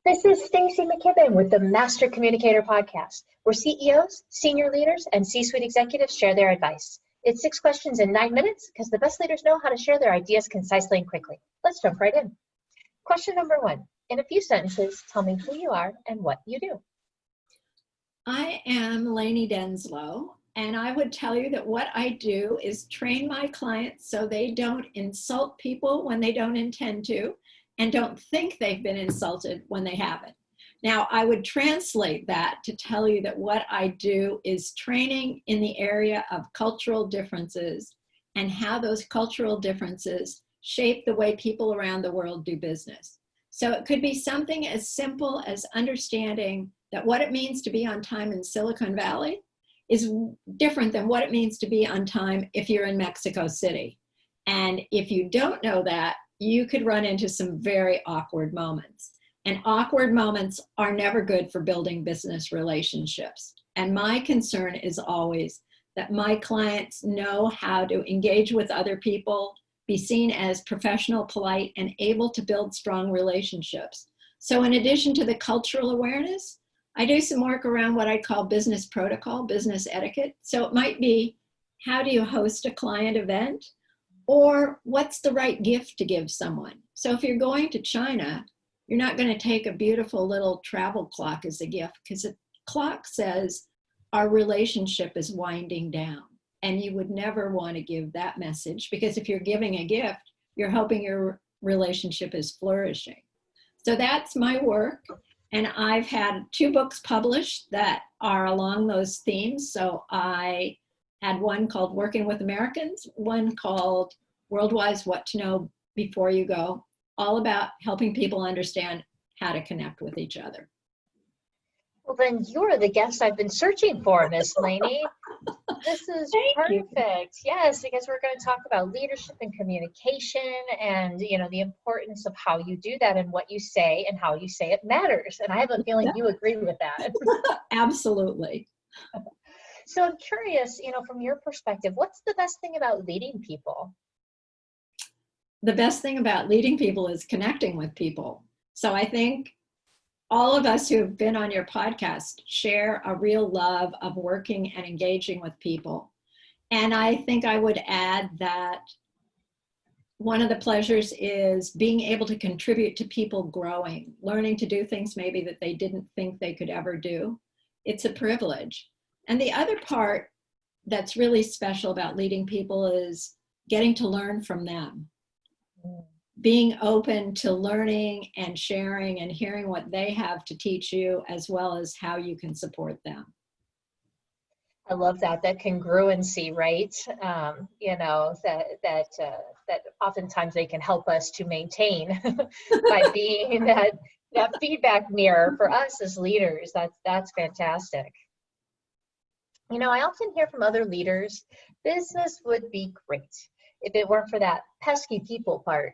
This is Stacy McKibben with the Master Communicator podcast, where CEOs, senior leaders, and C-suite executives share their advice. It's 6 questions in 9 minutes because the best leaders know how to share their ideas concisely and quickly. Let's jump right in. Question number 1. In a few sentences, tell me who you are and what you do. I am Lanie Denslow, and I would tell you that what I do is train my clients so they don't insult people when they don't intend to, and don't think they've been insulted when they haven't. Now, I would translate that to tell you that what I do is training in the area of cultural differences and how those cultural differences shape the way people around the world do business. So it could be something as simple as understanding that what it means to be on time in Silicon Valley is different than what it means to be on time if you're in Mexico City. And if you don't know that, you could run into some very awkward moments. And awkward moments are never good for building business relationships. And my concern is always that my clients know how to engage with other people, be seen as professional, polite, and able to build strong relationships. So in addition to the cultural awareness, I do some work around what I call business protocol, business etiquette. So it might be, how do you host a client event? Or what's the right gift to give someone? So if you're going to China, you're not going to take a beautiful little travel clock as a gift, because a clock says our relationship is winding down. And you would never want to give that message, because if you're giving a gift, you're hoping your relationship is flourishing. So that's my work. And I've had 2 books published that are along those themes. So I had one called Working with Americans, one called Worldwise, What to Know Before You Go, all about helping people understand how to connect with each other. Well, then you're the guest I've been searching for, Miss Lanie. This is perfect. Yes, because we're going to talk about leadership and communication and, the importance of how you do that and what you say and how you say it matters. And I have a feeling you agree with that. Absolutely. So I'm curious, from your perspective, what's the best thing about leading people? The best thing about leading people is connecting with people. So I think all of us who have been on your podcast share a real love of working and engaging with people. And I think I would add that one of the pleasures is being able to contribute to people growing, learning to do things maybe that they didn't think they could ever do. It's a privilege. And the other part that's really special about leading people is getting to learn from them. Being open to learning and sharing and hearing what they have to teach you, as well as how you can support them. I love that congruency, right? That oftentimes they can help us to maintain by being that feedback mirror for us as leaders. That's fantastic. I often hear from other leaders, business would be great if it weren't for that pesky people part.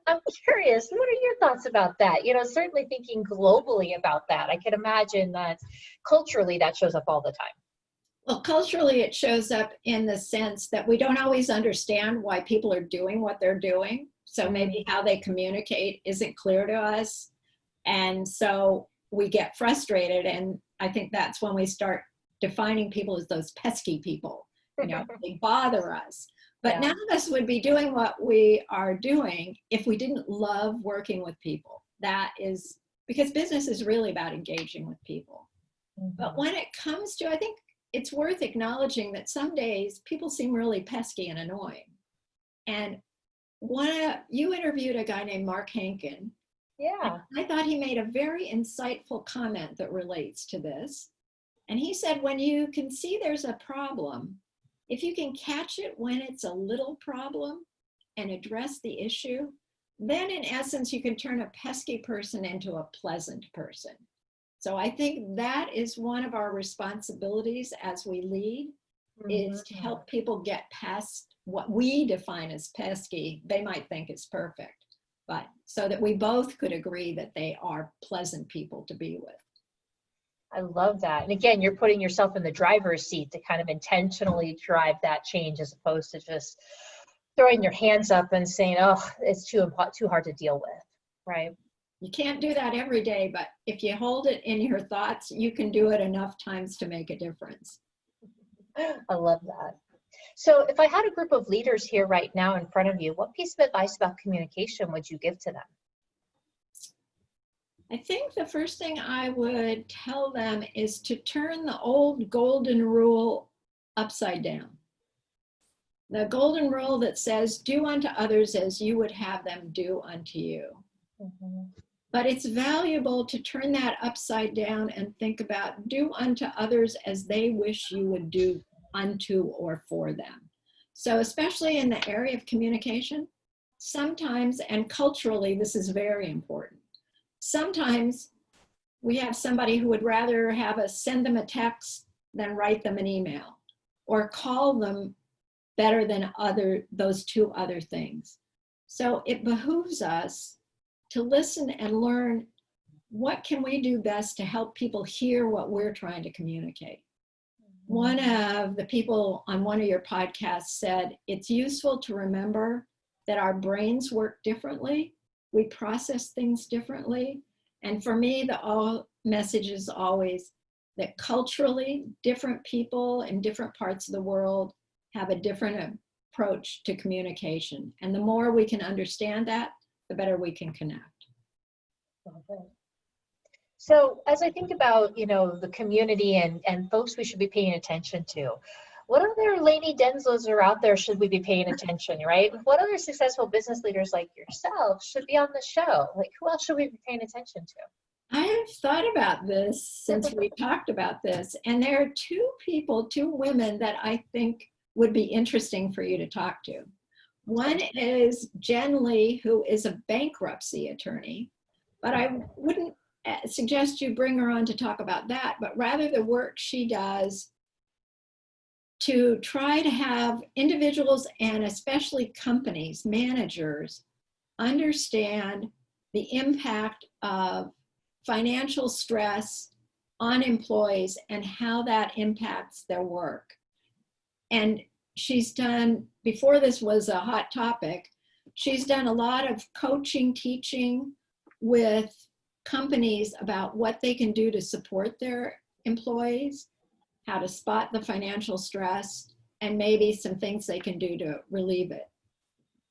I'm curious, what are your thoughts about that? Certainly thinking globally about that. I can imagine that culturally that shows up all the time. Well, culturally it shows up in the sense that we don't always understand why people are doing what they're doing. So maybe how they communicate isn't clear to us. And so we get frustrated. And I think that's when we start defining people as those pesky people. They bother us. But none of us would be doing what we are doing if we didn't love working with people. That is because business is really about engaging with people. Mm-hmm. But when it comes to, I think it's worth acknowledging that some days people seem really pesky and annoying. And you interviewed a guy named Mark Hankin. Yeah. I thought he made a very insightful comment that relates to this. And he said, when you can see there's a problem, if you can catch it when it's a little problem and address the issue, then in essence, you can turn a pesky person into a pleasant person. So I think that is one of our responsibilities as we lead, is to help people get past what we define as pesky. They might think is perfect, but so that we both could agree that they are pleasant people to be with. I love that. And again, you're putting yourself in the driver's seat to kind of intentionally drive that change, as opposed to just throwing your hands up and saying, oh, it's too hard to deal with, right? You can't do that every day, but if you hold it in your thoughts, you can do it enough times to make a difference. I love that. So if I had a group of leaders here right now in front of you, what piece of advice about communication would you give to them? I think the first thing I would tell them is to turn the old golden rule upside down. The golden rule that says, do unto others as you would have them do unto you. Mm-hmm. But it's valuable to turn that upside down and think about do unto others as they wish you would do unto or for them. So especially in the area of communication, sometimes, and culturally, this is very important. Sometimes we have somebody who would rather have us send them a text than write them an email, or call them better than those two other things. So it behooves us to listen and learn what can we do best to help people hear what we're trying to communicate. One of the people on one of your podcasts said, it's useful to remember that our brains work differently. We process things differently. And for me, the message is always that culturally, different people in different parts of the world have a different approach to communication. And the more we can understand that, the better we can connect. Okay. So as I think about, the community and folks we should be paying attention to, what other Lanie Denslows are out there should we be paying attention, right? What other successful business leaders like yourself should be on the show? Like, who else should we be paying attention to? I have thought about this since we talked about this, and there are two women that I think would be interesting for you to talk to. One is Jen Lee, who is a bankruptcy attorney, but I wouldn't suggest you bring her on to talk about that, but rather the work she does to try to have individuals and especially companies, managers, understand the impact of financial stress on employees and how that impacts their work. And she's done, before this was a hot topic, she's done a lot of coaching, teaching with companies about what they can do to support their employees, how to spot the financial stress, and maybe some things they can do to relieve it.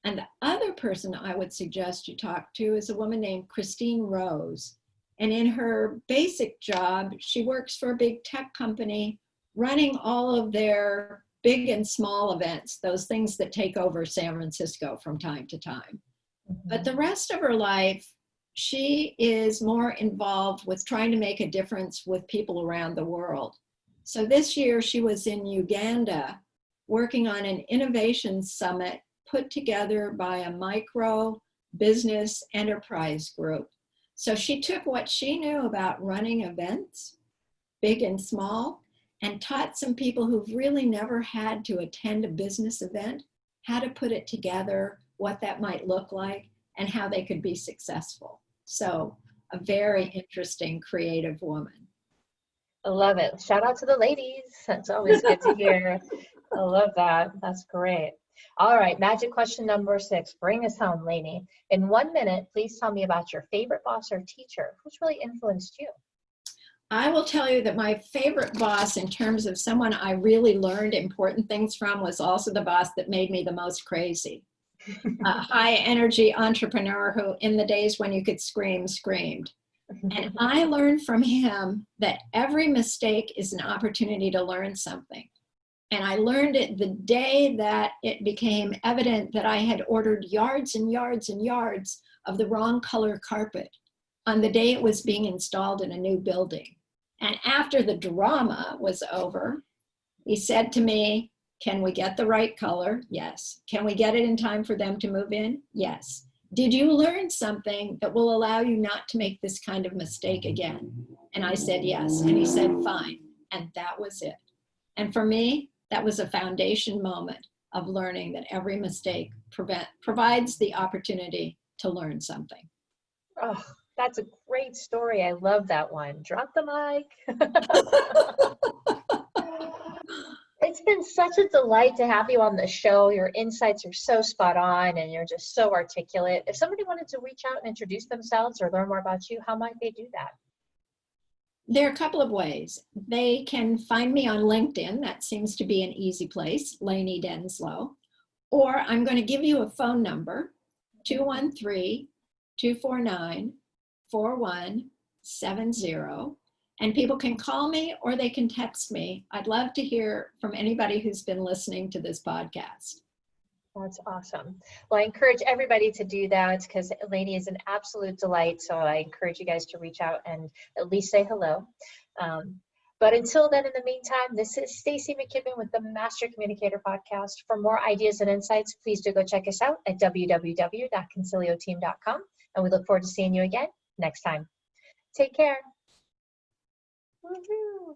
And the other person I would suggest you talk to is a woman named Christine Rose. And in her basic job, she works for a big tech company running all of their big and small events, those things that take over San Francisco from time to time. Mm-hmm. But the rest of her life, she is more involved with trying to make a difference with people around the world. So this year she was in Uganda working on an innovation summit put together by a micro business enterprise group. So she took what she knew about running events, big and small, and taught some people who've really never had to attend a business event how to put it together, what that might look like, and how they could be successful. So a very interesting, creative woman. I love it. Shout out to the ladies. That's always good to hear. I love that. That's great. All right, magic question number 6. Bring us home, Lanie. In 1 minute, please tell me about your favorite boss or teacher who's really influenced you. I will tell you that my favorite boss in terms of someone I really learned important things from was also the boss that made me the most crazy. A high energy entrepreneur who in the days when you could scream, screamed. And I learned from him that every mistake is an opportunity to learn something. And I learned it the day that it became evident that I had ordered yards and yards and yards of the wrong color carpet on the day it was being installed in a new building. And after the drama was over, he said to me, "Can we get the right color?" Yes. "Can we get it in time for them to move in?" Yes. "Did you learn something that will allow you not to make this kind of mistake again?" And I said, yes. And he said, fine. And that was it. And for me, that was a foundation moment of learning that every mistake provides the opportunity to learn something. Oh, that's a great story. I love that one. Drop the mic. It's been such a delight to have you on the show. Your insights are so spot on and you're just so articulate. If somebody wanted to reach out and introduce themselves or learn more about you, how might they do that? There are a couple of ways. They can find me on LinkedIn. That seems to be an easy place, Lanie Denslow. Or I'm going to give you a phone number, 213-249-4170. And people can call me or they can text me. I'd love to hear from anybody who's been listening to this podcast. That's awesome. Well, I encourage everybody to do that because Lanie is an absolute delight. So I encourage you guys to reach out and at least say hello. But until then, in the meantime, this is Stacy McKibben with the Master Communicator Podcast. For more ideas and insights, please do go check us out at www.concilioteam.com. And we look forward to seeing you again next time. Take care. Woo-hoo.